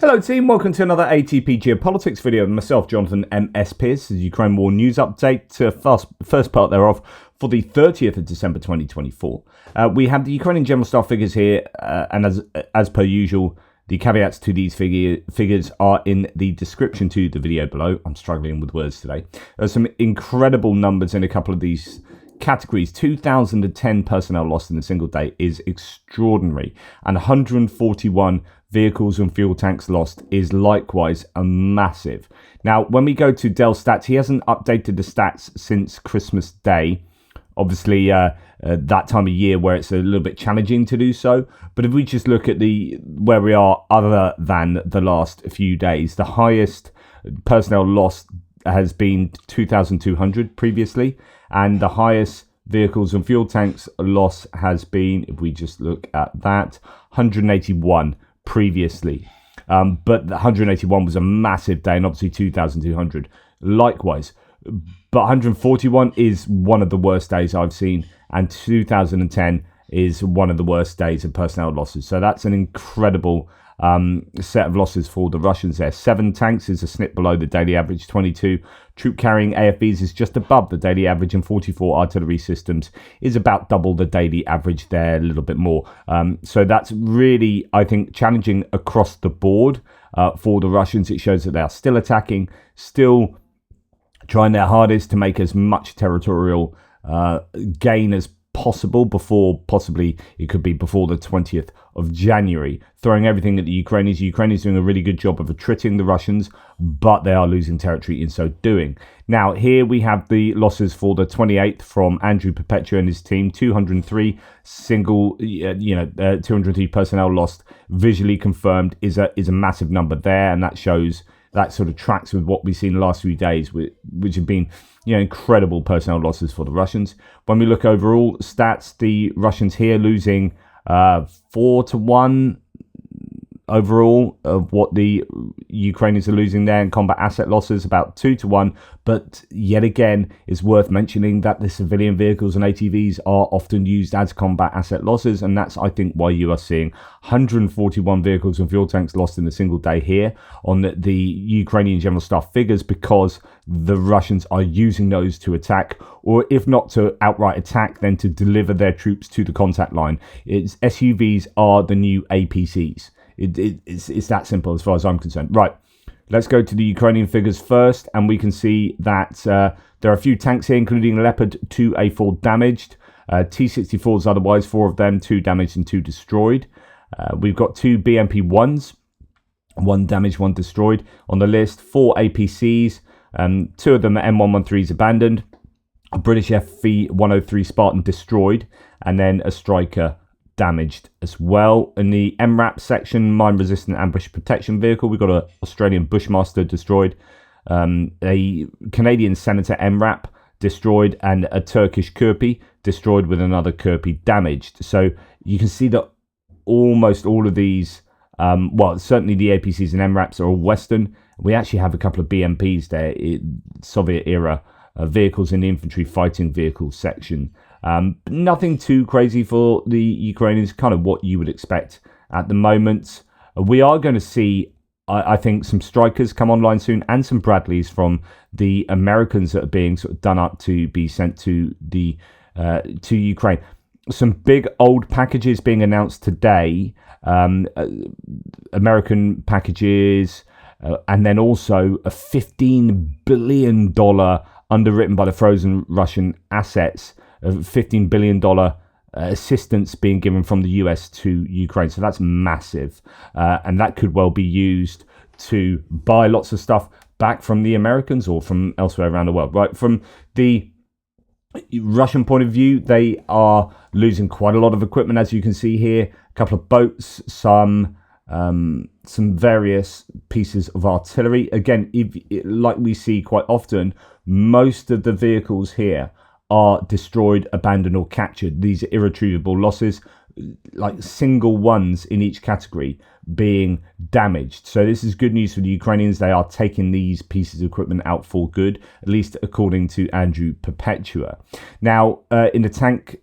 Hello team, welcome to another ATP Geopolitics video with myself, Jonathan MS Pearce, the Ukraine War News Update, first part thereof for the 30th of December 2024. We have the Ukrainian General Staff figures here, and as per usual, the caveats to these figures are in the description to the video below. I'm struggling with words today. There's some incredible numbers in a couple of these categories. 2,010 personnel lost in a single day is extraordinary, and 141 vehicles and fuel tanks lost is likewise a massive. Now, when we go to Dell stats, he hasn't updated the stats since Christmas Day. Obviously, that time of year where it's a little bit challenging to do so. But if we just look at where we are other than the last few days, the highest personnel lost has been 2,200 previously, and the highest vehicles and fuel tanks loss has been, if we just look at that, 181 previously. But the 181 was a massive day, and obviously 2,200 likewise. But 141 is one of the worst days I've seen, and 2010 is one of the worst days of personnel losses. So that's an incredible set of losses for the Russians there. 7 tanks is a snip below the daily average. 22 troop carrying AFVs is just above the daily average, and 44 artillery systems is about double the daily average there, a little bit more. So that's really, I think, challenging across the board for the Russians. It shows that they are still attacking, still trying their hardest to make as much territorial gain as possible before, possibly it could be before the 20th of January, throwing everything at the Ukrainians. Ukraine is doing a really good job of attriting the Russians, but they are losing territory in so doing. Now, here we have the losses for the 28th from Andrew Perpetua and his team. 203 203 personnel lost, visually confirmed, is a massive number there, and that shows, that sort of tracks with what we've seen the last few days, which have been, incredible personnel losses for the Russians. When we look overall stats, the Russians here losing 4-1 overall of what the Ukrainians are losing there, in combat asset losses about 2-1. But yet again, it's worth mentioning that the civilian vehicles and ATVs are often used as combat asset losses, and that's, I think, why you are seeing 141 vehicles and fuel tanks lost in a single day here on the Ukrainian General Staff figures, because the Russians are using those to attack, or if not to outright attack, then to deliver their troops to the contact line. SUVs are the new APCs. It's that simple as far as I'm concerned. Right, let's go to the Ukrainian figures first, and we can see that there are a few tanks here, including Leopard 2A4 damaged, T-64s otherwise, 4 of them, 2 damaged and 2 destroyed. We've got 2 BMP-1s, 1 damaged, 1 destroyed on the list, 4 APCs, 2 of them are M113s abandoned, a British FV-103 Spartan destroyed, and then a Striker damaged as well. In the MRAP section, mine-resistant ambush protection vehicle, we've got an Australian Bushmaster destroyed, a Canadian Senator MRAP destroyed, and a Turkish Kirpi destroyed with another Kirpi damaged. So you can see that almost all of these, well, certainly the APCs and MRAPs are all Western. We actually have a couple of BMPs there, Soviet-era vehicles in the infantry fighting vehicles section. Nothing too crazy for the Ukrainians, kind of what you would expect at the moment. We are going to see, I think, some Strikers come online soon, and some Bradleys from the Americans that are being sort of done up to be sent to to Ukraine. Some big old packages being announced today, American packages, and then also a $15 billion underwritten by the frozen Russian assets, $15 billion assistance being given from the US to Ukraine. So that's massive. And that could well be used to buy lots of stuff back from the Americans or from elsewhere around the world. Right, from the Russian point of view, they are losing quite a lot of equipment, as you can see here. A couple of boats, some various pieces of artillery. Again, like we see quite often, most of the vehicles here are destroyed, abandoned, or captured. These are irretrievable losses, like single ones in each category being damaged. So this is good news for the Ukrainians. They are taking these pieces of equipment out for good, at least according to Andrew Perpetua. Now, in the tank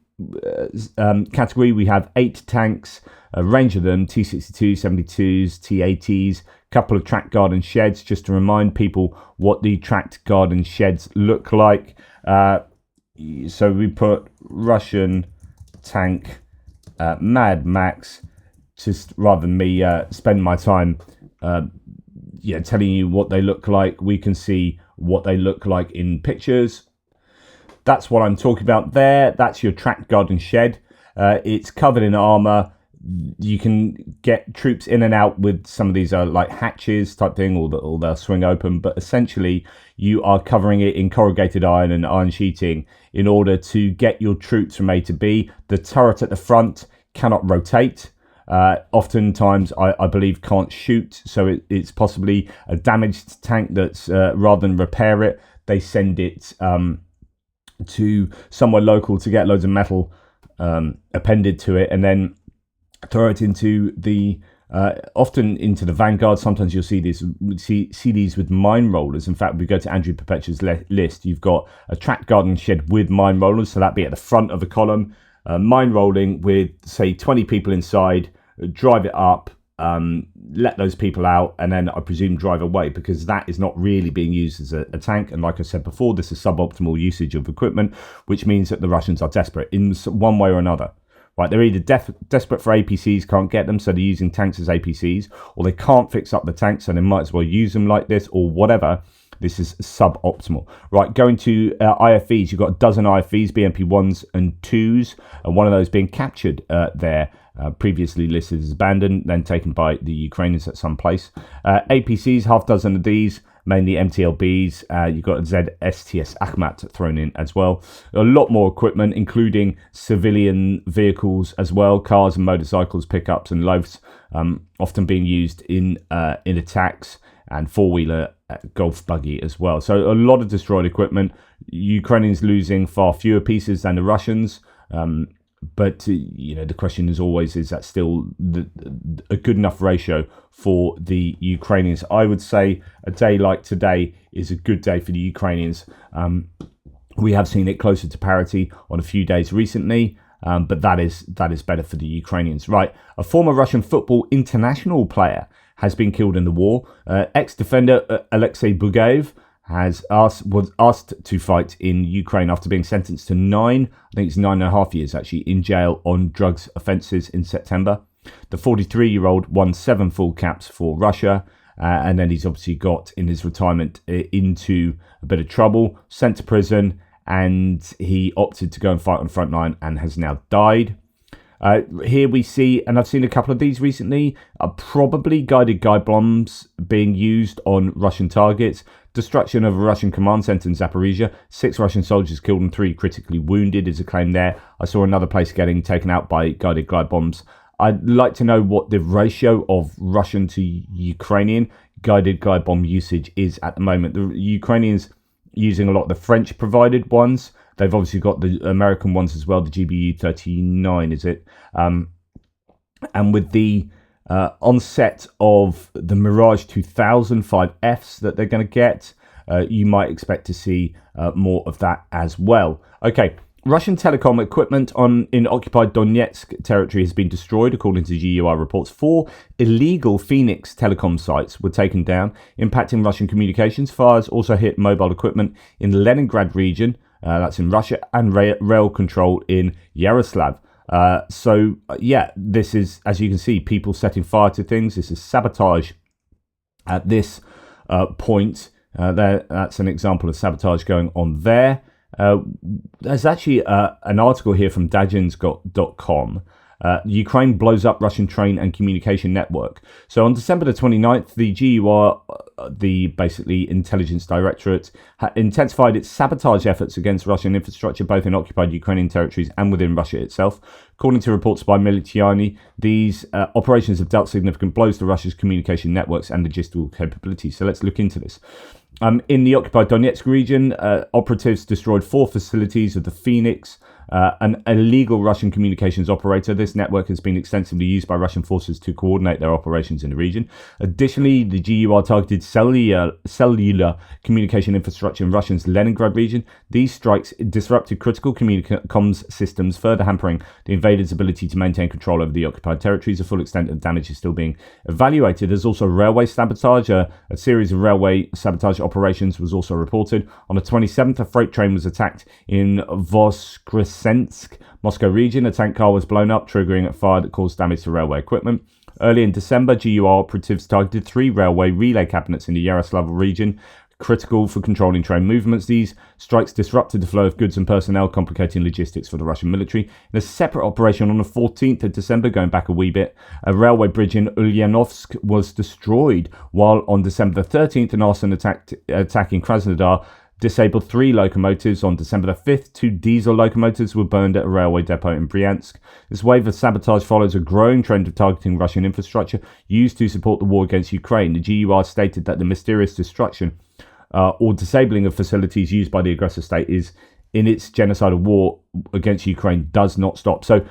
category, we have 8 tanks, a range of them, T-62, 72s, T-80s, couple of tracked garden sheds, just to remind people what the tracked garden sheds look like. So we put Russian tank Mad Max, just rather than me spend my time telling you what they look like. We can see what they look like in pictures. That's what I'm talking about there. That's your tracked garden shed. It's covered in armor. You can get troops in and out with some of these like hatches type thing, or they'll swing open. But essentially, you are covering it in corrugated iron and iron sheeting in order to get your troops from A to B. The turret at the front cannot rotate. Oftentimes, I believe, can't shoot. So it's possibly a damaged tank that's rather than repair it, they send it to somewhere local to get loads of metal appended to it, and then throw it into the often into the vanguard. Sometimes you'll see these with mine rollers. In fact, if we go to Andrew Perpetua's list, you've got a tracked garden shed with mine rollers, so that'd be at the front of the column, mine rolling with say 20 people inside, drive it up, let those people out, and then I presume drive away, because that is not really being used as a tank. And like I said before, this is suboptimal usage of equipment, which means that the Russians are desperate in one way or another. Right, they're either desperate for APCs, can't get them, so they're using tanks as APCs, or they can't fix up the tanks, so they might as well use them like this, or whatever. This is suboptimal. Right, going to IFVs, you've got a dozen IFVs, BMP 1s and 2s, and one of those being captured there. Previously listed as abandoned, then taken by the Ukrainians at some place. APCs, half dozen of these, mainly MTLBs. You've got ZSTS Akhmat thrown in as well. A lot more equipment, including civilian vehicles as well, cars and motorcycles, pickups and loads, often being used in attacks, and four-wheeler golf buggy as well. So a lot of destroyed equipment. Ukrainians losing far fewer pieces than the Russians. But the question is always, is that still a good enough ratio for the Ukrainians? I would say a day like today is a good day for the Ukrainians. We have seen it closer to parity on a few days recently, but that is better for the Ukrainians. Right, a former Russian football international player has been killed in the war. Ex-defender Alexei Bugaev was asked to fight in Ukraine after being sentenced to 9.5 years actually, in jail on drugs offences in September. The 43-year-old won 7 full caps for Russia, and then he's obviously got in his retirement into a bit of trouble, sent to prison, and he opted to go and fight on the front line and has now died. Here we see, and I've seen a couple of these recently, probably guided guide bombs being used on Russian targets. Destruction of a Russian command centre in Zaporizhia. 6 Russian soldiers killed and 3 critically wounded is a claim there. I saw another place getting taken out by guided glide bombs. I'd like to know what the ratio of Russian to Ukrainian guided glide bomb usage is at the moment. The Ukrainians using a lot of the French provided ones. They've obviously got the American ones as well, the GBU-39, is it? And with the onset of the Mirage 2005 Fs that they're going to get, you might expect to see more of that as well. Okay, Russian telecom equipment in occupied Donetsk territory has been destroyed, according to GUI reports. 4 illegal Phoenix telecom sites were taken down, impacting Russian communications. Fires also hit mobile equipment in the Leningrad region, that's in Russia, and rail control in Yaroslav. This is, as you can see, people setting fire to things. This is sabotage at this point. That's an example of sabotage going on there. There's actually an article here from Dajins.com. Ukraine blows up Russian train and communication network. So on December the 29th, the GUR, the basically intelligence directorate, intensified its sabotage efforts against Russian infrastructure, both in occupied Ukrainian territories and within Russia itself. According to reports by Militiani, these operations have dealt significant blows to Russia's communication networks and logistical capabilities. So let's look into this. In the occupied Donetsk region, operatives destroyed 4 facilities of the Phoenix, an illegal Russian communications operator. This network has been extensively used by Russian forces to coordinate their operations in the region. Additionally, the GUR targeted cellular communication infrastructure in Russia's Leningrad region. These strikes disrupted critical comms systems, further hampering the invaders' ability to maintain control over the occupied territories. The full extent of damage is still being evaluated. There's also railway sabotage. A series of railway sabotage operations was also reported. On the 27th, a freight train was attacked in Voskresensk, Moscow region. A tank car was blown up, triggering a fire that caused damage to railway equipment. Early in December, GUR operatives targeted 3 railway relay cabinets in the Yaroslavl region, critical for controlling train movements. These strikes disrupted the flow of goods and personnel, complicating logistics for the Russian military. In a separate operation on the 14th of December, going back a wee bit, a railway bridge in Ulyanovsk was destroyed, while on December the 13th, an arson attack in Krasnodar disabled 3 locomotives. On December the 5th, 2 diesel locomotives were burned at a railway depot in Bryansk. This wave of sabotage follows a growing trend of targeting Russian infrastructure used to support the war against Ukraine. The GUR stated that the mysterious destruction or disabling of facilities used by the aggressor state is in its genocidal war against Ukraine does not stop. So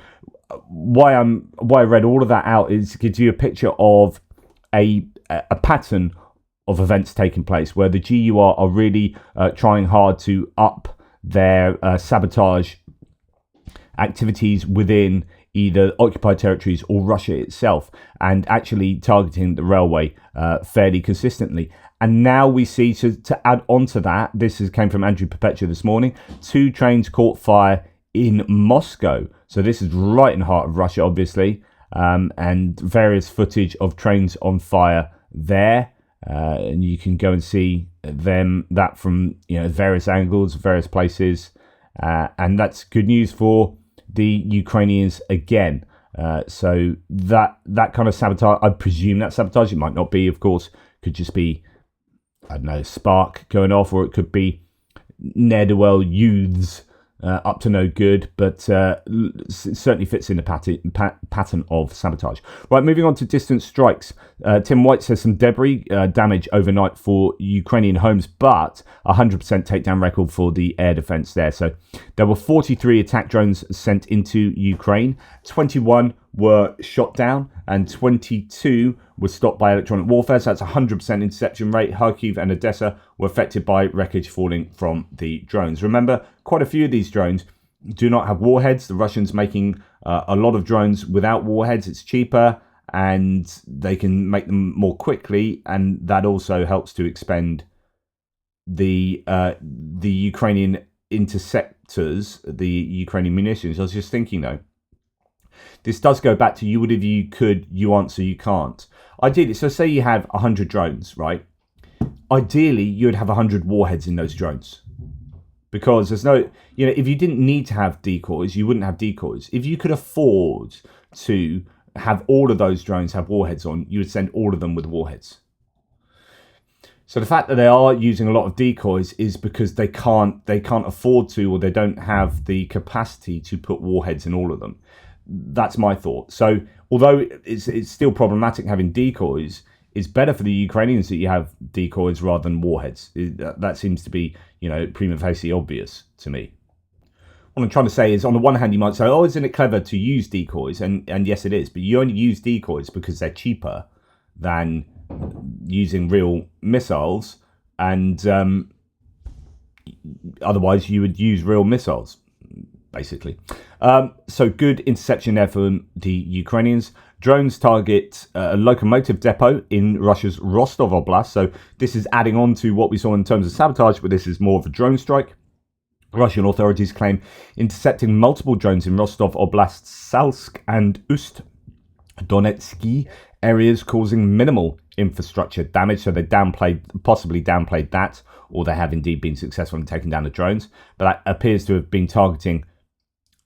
why I read all of that out is it gives you a picture of a pattern of events taking place where the GUR are really trying hard to up their sabotage activities within either occupied territories or Russia itself, and actually targeting the railway fairly consistently. And now we see, to add on to that, this came from Andrew Perpetua this morning, 2 trains caught fire in Moscow. So this is right in the heart of Russia, obviously, and various footage of trains on fire there. And you can go and see that from various angles, various places, and that's good news for the Ukrainians again. So that kind of sabotage, I presume that sabotage, it might not be, of course, could just be, I don't know, spark going off, or it could be ne'er-do-well youths up to no good, but certainly fits in the pattern of sabotage. Right, moving on to distant strikes. Tim White says some debris damage overnight for Ukrainian homes, but 100% takedown record for the air defense there. So there were 43 attack drones sent into Ukraine, 21 were shot down, and 22 were stopped by electronic warfare. So that's 100% interception rate. Kharkiv and Odessa were affected by wreckage falling from the drones. Remember, quite a few of these drones do not have warheads. The Russians making a lot of drones without warheads. It's cheaper and they can make them more quickly, and that also helps to expend the Ukrainian interceptors, the Ukrainian munitions. I was just thinking though, this does go back to you would if you could, you answer, you can't. Ideally, so say you have 100 drones, right? Ideally, you'd have 100 warheads in those drones. Because there's no, if you didn't need to have decoys, you wouldn't have decoys. If you could afford to have all of those drones have warheads on, you would send all of them with warheads. So the fact that they are using a lot of decoys is because they can't afford to, or they don't have the capacity to put warheads in all of them. That's my thought. So although it's still problematic having decoys, it's better for the Ukrainians that you have decoys rather than warheads. That seems to be, prima facie obvious to me. What I'm trying to say is, on the one hand, you might say, oh, isn't it clever to use decoys? And yes, it is. But you only use decoys because they're cheaper than using real missiles. And otherwise, you would use real missiles, basically. So good interception there from the Ukrainians. Drones target a locomotive depot in Russia's Rostov Oblast. So this is adding on to what we saw in terms of sabotage, but this is more of a drone strike. Russian authorities claim intercepting multiple drones in Rostov Oblast, Salsk and Ust Donetsky areas, causing minimal infrastructure damage. So they possibly downplayed that, or they have indeed been successful in taking down the drones. But that appears to have been targeting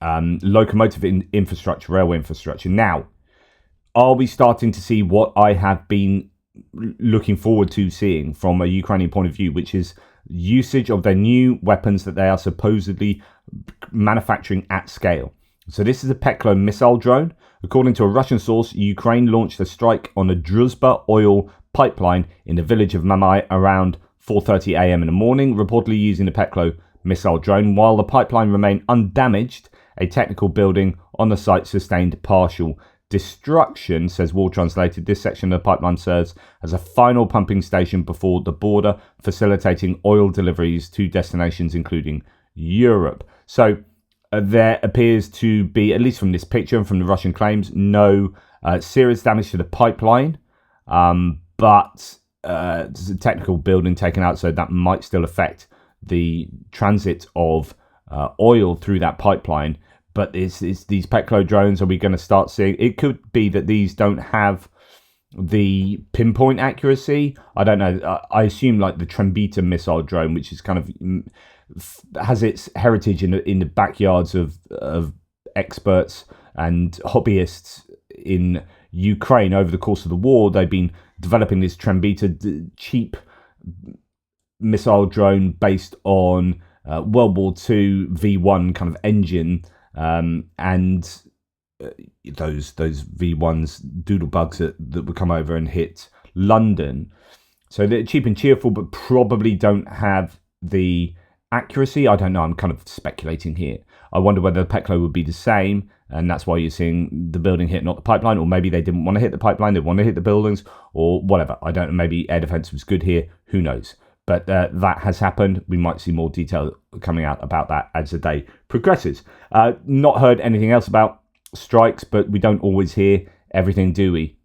locomotive infrastructure, railway infrastructure. Now, are we starting to see what I have been looking forward to seeing from a Ukrainian point of view, which is usage of their new weapons that they are supposedly manufacturing at scale? So this is a Peklo missile drone. According to a Russian source, Ukraine launched a strike on a Druzhba oil pipeline in the village of Mamai around 4:30 a.m. in the morning, reportedly using the Peklo missile drone. While the pipeline remained undamaged, a technical building on the site sustained partial destruction, says War Translated. This section of the pipeline serves as a final pumping station before the border, facilitating oil deliveries to destinations including Europe. So there appears to be, at least from this picture and from the Russian claims, no serious damage to the pipeline, but there's a technical building taken out, so that might still affect the transit of oil through that pipeline. But it's these Peklo drones, are we going to start seeing? It could be that these don't have the pinpoint accuracy. I don't know. I assume like the Trembita missile drone, which is kind of has its heritage in the backyards of experts and hobbyists in Ukraine over the course of the war. They've been developing this Trembita cheap missile drone based on World War II V1 kind of engine. And those V1s, doodlebugs that would come over and hit London. So they're cheap and cheerful, but probably don't have the accuracy. I don't know. I'm kind of speculating here. I wonder whether the Peklo would be the same, and that's why you're seeing the building hit, not the pipeline. Or maybe they didn't want to hit the pipeline. They want to hit the buildings or whatever. I don't know. Maybe air defense was good here. Who knows? But that has happened. We might see more detail coming out about that as the day progresses. Not heard anything else about strikes, but we don't always hear everything, do we?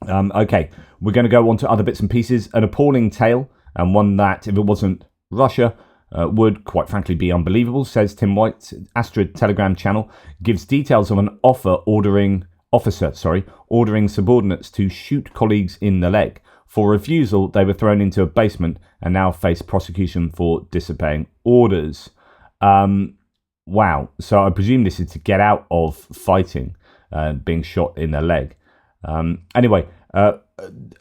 Okay, we're going to go on to other bits and pieces. An appalling tale, and one that, if it wasn't Russia, would quite frankly be unbelievable, says Tim White. Astrid Telegram channel gives details of an ordering subordinates to shoot colleagues in the leg. For refusal, they were thrown into a basement and now face prosecution for disobeying orders. Wow. So I presume this is to get out of fighting, being shot in the leg. Anyway, a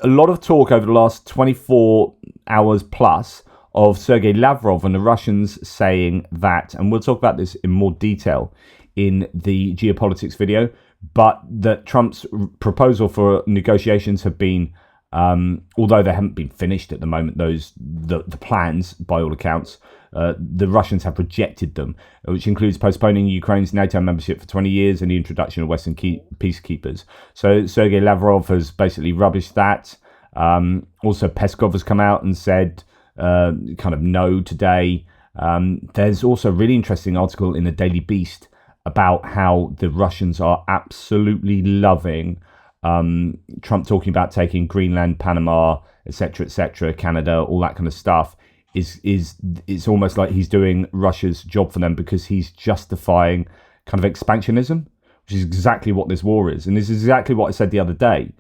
lot of talk over the last 24 hours plus of Sergei Lavrov and the Russians saying that, and we'll talk about this in more detail in the Geopolitics video, but that Trump's proposal for negotiations have been, although they haven't been finished at the moment, the plans, by all accounts, the Russians have rejected them, which includes postponing Ukraine's NATO membership for 20 years and the introduction of Western peacekeepers. So Sergei Lavrov has basically rubbished that. Also, Peskov has come out and said kind of no today. There's also a really interesting article in the Daily Beast about how the Russians are absolutely loving Trump talking about taking Greenland, Panama, etc., Canada, all that kind of stuff. It's almost like he's doing Russia's job for them because he's justifying kind of expansionism, which is exactly what this war is. And this is exactly what I said the other day.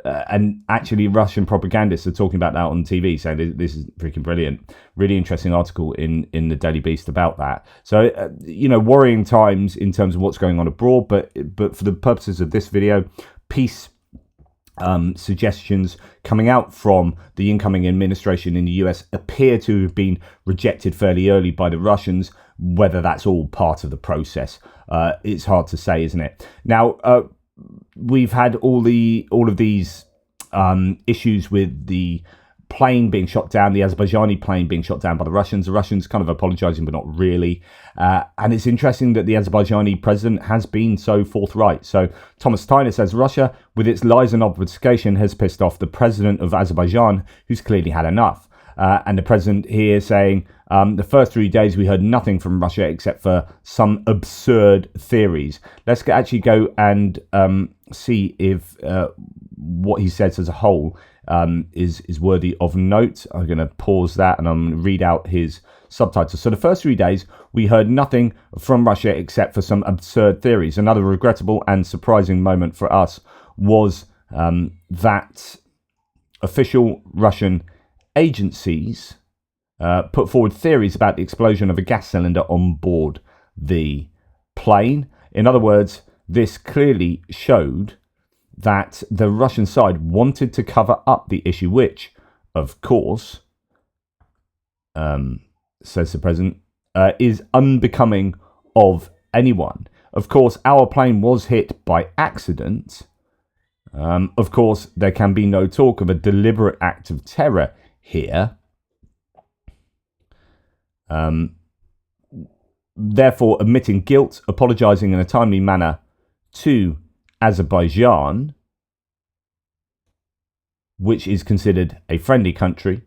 And actually, Russian propagandists are talking about that on TV, saying this is freaking brilliant. Really interesting article in the Daily Beast about that. So, worrying times in terms of what's going on abroad. But for the purposes of this video, peace suggestions coming out from the incoming administration in the US appear to have been rejected fairly early by the Russians. Whether that's all part of the process, it's hard to say, isn't it? Now, we've had all of these issues with the plane being shot down, the Azerbaijani plane being shot down by the Russians kind of apologizing, but not really. And it's interesting that the Azerbaijani president has been so forthright. So Thomas Tyner says, Russia, with its lies and obfuscation, has pissed off the president of Azerbaijan, who's clearly had enough. And the president here saying, the first 3 days we heard nothing from Russia except for some absurd theories. Let's actually go and see if what he says as a whole is worthy of note. I'm going to pause that and I'm going to read out his subtitles. So the first 3 days we heard nothing from Russia except for some absurd theories. Another regrettable and surprising moment for us was that official Russian agencies put forward theories about the explosion of a gas cylinder on board the plane. In other words, this clearly showed that the Russian side wanted to cover up the issue, which, of course, says the president, is unbecoming of anyone. Of course, our plane was hit by accident. Of course, there can be no talk of a deliberate act of terror here. therefore admitting guilt, apologising in a timely manner to Azerbaijan, which is considered a friendly country,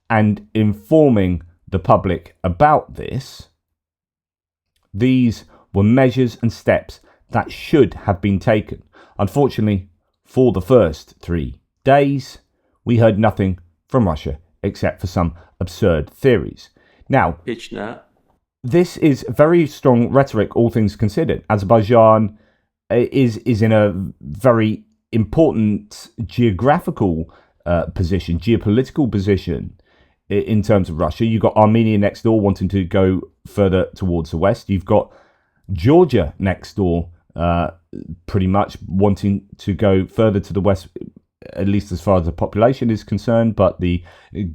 and informing the public about this. These were measures and steps that should have been taken. Unfortunately, for the first 3 days, we heard nothing from Russia except for some absurd theories. Now, this is very strong rhetoric, all things considered. Azerbaijan is in a very important geographical position, geopolitical position in terms of Russia. You've got Armenia next door wanting to go further towards the west. You've got Georgia next door pretty much wanting to go further to the west, at least as far as the population is concerned, but the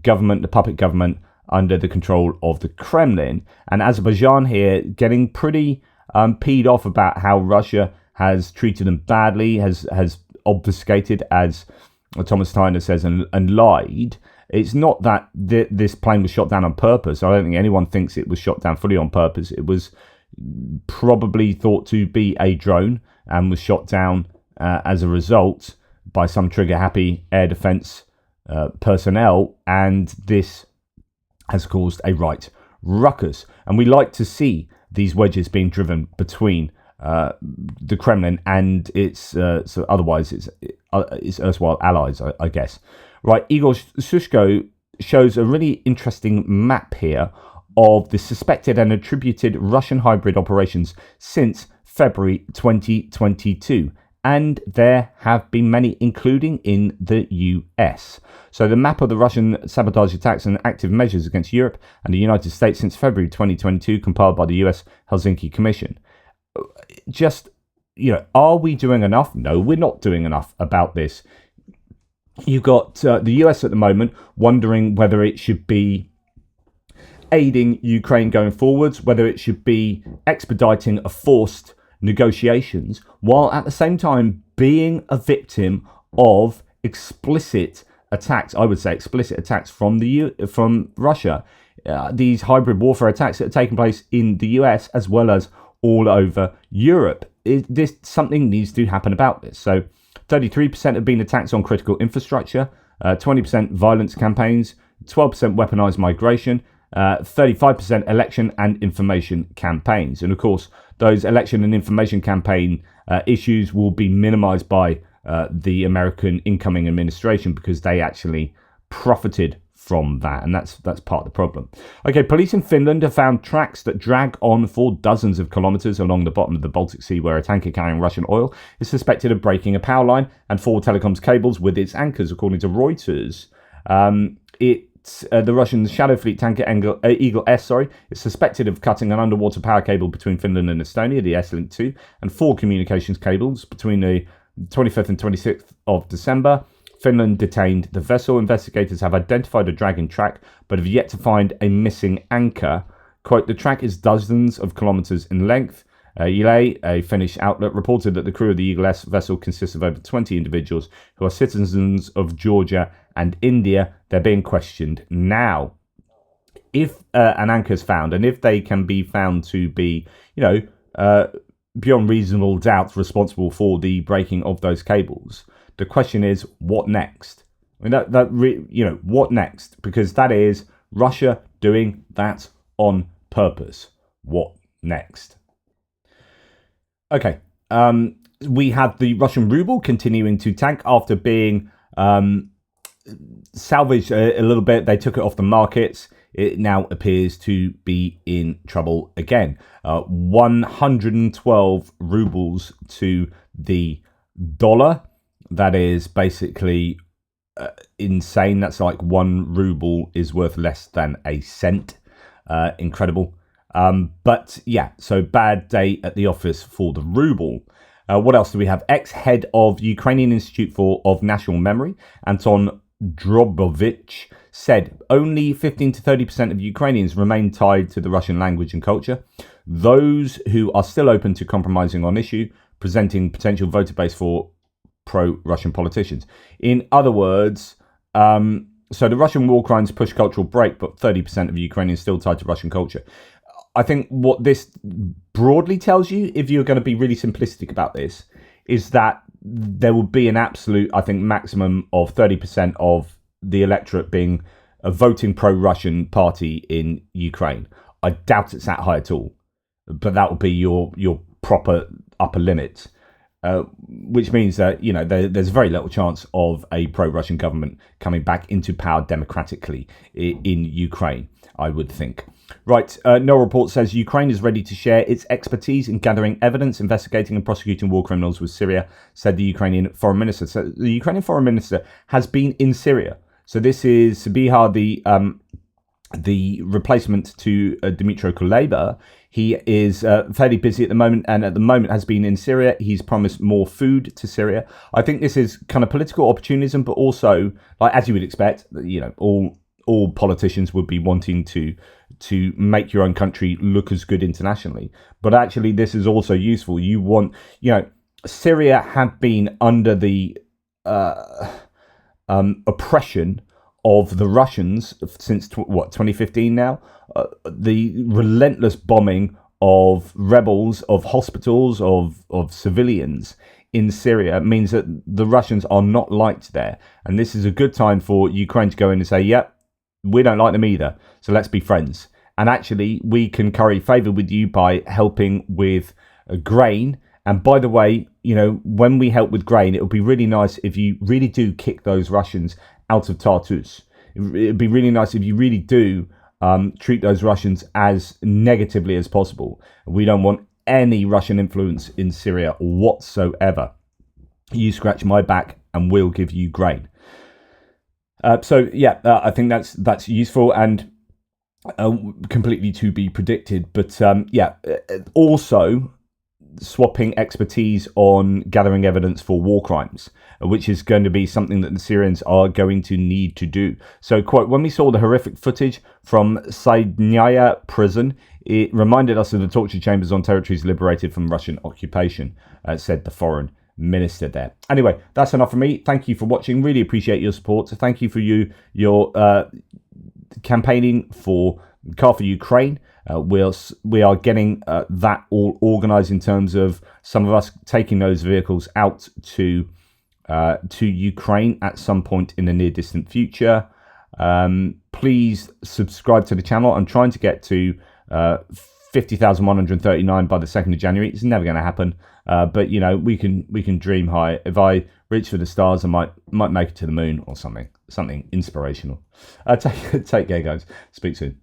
government, the puppet government, under the control of the Kremlin. And Azerbaijan here getting pretty peed off about how Russia has treated them badly, has obfuscated, as Thomas Tyner says, and lied. It's not that this plane was shot down on purpose. I don't think anyone thinks it was shot down fully on purpose. It was probably thought to be a drone and was shot down as a result by some trigger-happy air defense personnel, and this has caused a right ruckus. And we like to see these wedges being driven between the Kremlin and its so otherwise its erstwhile allies, I guess. Right, Igor Sushko shows a really interesting map here of the suspected and attributed Russian hybrid operations since February 2022. And there have been many, including in the US. So the map of the Russian sabotage attacks and active measures against Europe and the United States since February 2022, compiled by the US Helsinki Commission. Just, are we doing enough? No, we're not doing enough about this. You've got the US at the moment wondering whether it should be aiding Ukraine going forwards, whether it should be expediting a forced negotiations, while at the same time being a victim of explicit attacks. I would say explicit attacks from Russia. These hybrid warfare attacks that are taking place in the US as well as all over Europe. Something needs to happen about this. So 33% have been attacks on critical infrastructure, 20% violence campaigns, 12% weaponized migration, 35% election and information campaigns. And of course, those election and information campaign issues will be minimized by the American incoming administration because they actually profited from that. And that's part of the problem. Okay, police in Finland have found tracks that drag on for dozens of kilometers along the bottom of the Baltic Sea, where a tanker carrying Russian oil is suspected of breaking a power line and four telecoms cables with its anchors, according to Reuters. The Russian Shadow Fleet tanker Eagle S, is suspected of cutting an underwater power cable between Finland and Estonia, the S-Link 2, and four communications cables between the 25th and 26th of December. Finland detained the vessel. Investigators have identified a dragging track, but have yet to find a missing anchor. Quote, the track is dozens of kilometers in length. Yle, a Finnish outlet, reported that the crew of the Eagle S vessel consists of over 20 individuals who are citizens of Georgia and India. They're being questioned now. If an anchor is found, and if they can be found to be, beyond reasonable doubt responsible for the breaking of those cables, the question is, what next? I mean, what next? Because that is Russia doing that on purpose. What next? Okay, we have the Russian ruble continuing to tank after being salvaged a little bit. They took it off the markets. It now appears to be in trouble again. 112 rubles to the dollar. That is basically insane. That's like 1 ruble is worth less than a cent. Incredible. But yeah, so bad day at the office for the ruble. What else do we have? Ex-head of Ukrainian Institute of National Memory, Anton Drobovich, said only 15 to 30% of Ukrainians remain tied to the Russian language and culture. Those who are still open to compromising on issue, presenting potential voter base for pro-Russian politicians. In other words, So the Russian war crimes push cultural break, but 30% of Ukrainians still tied to Russian culture. I think what this broadly tells you, if you're going to be really simplistic about this, is that there will be an absolute, I think, maximum of 30% of the electorate being a voting pro-Russian party in Ukraine. I doubt it's that high at all, but that will be your proper upper limit. Which means that, there's very little chance of a pro-Russian government coming back into power democratically in Ukraine, I would think. Right, No Report says Ukraine is ready to share its expertise in gathering evidence, investigating and prosecuting war criminals with Syria, said the Ukrainian foreign minister. So the Ukrainian foreign minister has been in Syria. So this is Bihar, the replacement to Dmytro Kuleba. He is fairly busy at the moment, and at the moment has been in Syria. He's promised more food to Syria. I think this is kind of political opportunism, but also, like as you would expect, all politicians would be wanting to make your own country look as good internationally. But actually, this is also useful. You want, Syria had been under the oppression of the Russians since 2015 now. The relentless bombing of rebels, of hospitals, of civilians in Syria means that the Russians are not liked there. And this is a good time for Ukraine to go in and say, yep, we don't like them either, so let's be friends. And actually, we can curry favour with you by helping with grain. And by the way, when we help with grain, it would be really nice if you really do kick those Russians out of Tartus. It would be really nice if you really do treat those Russians as negatively as possible. We don't want any Russian influence in Syria whatsoever. You scratch my back and we'll give you grain. I think that's useful and completely to be predicted. But also swapping expertise on gathering evidence for war crimes, which is going to be something that the Syrians are going to need to do. So, quote, when we saw the horrific footage from Saidnaya prison, it reminded us of the torture chambers on territories liberated from Russian occupation, said the foreign minister there. Anyway, that's enough from me. Thank you for watching. Really appreciate your support. So thank you for your campaigning for Car for Ukraine. We are getting that all organised in terms of some of us taking those vehicles out to Ukraine at some point in the near distant future. Please subscribe to the channel. I'm trying to get to 50,139 by the 2nd of January. It's never going to happen, but we can dream high. If I reach for the stars, I might make it to the moon or something inspirational. Take care, guys. Speak soon.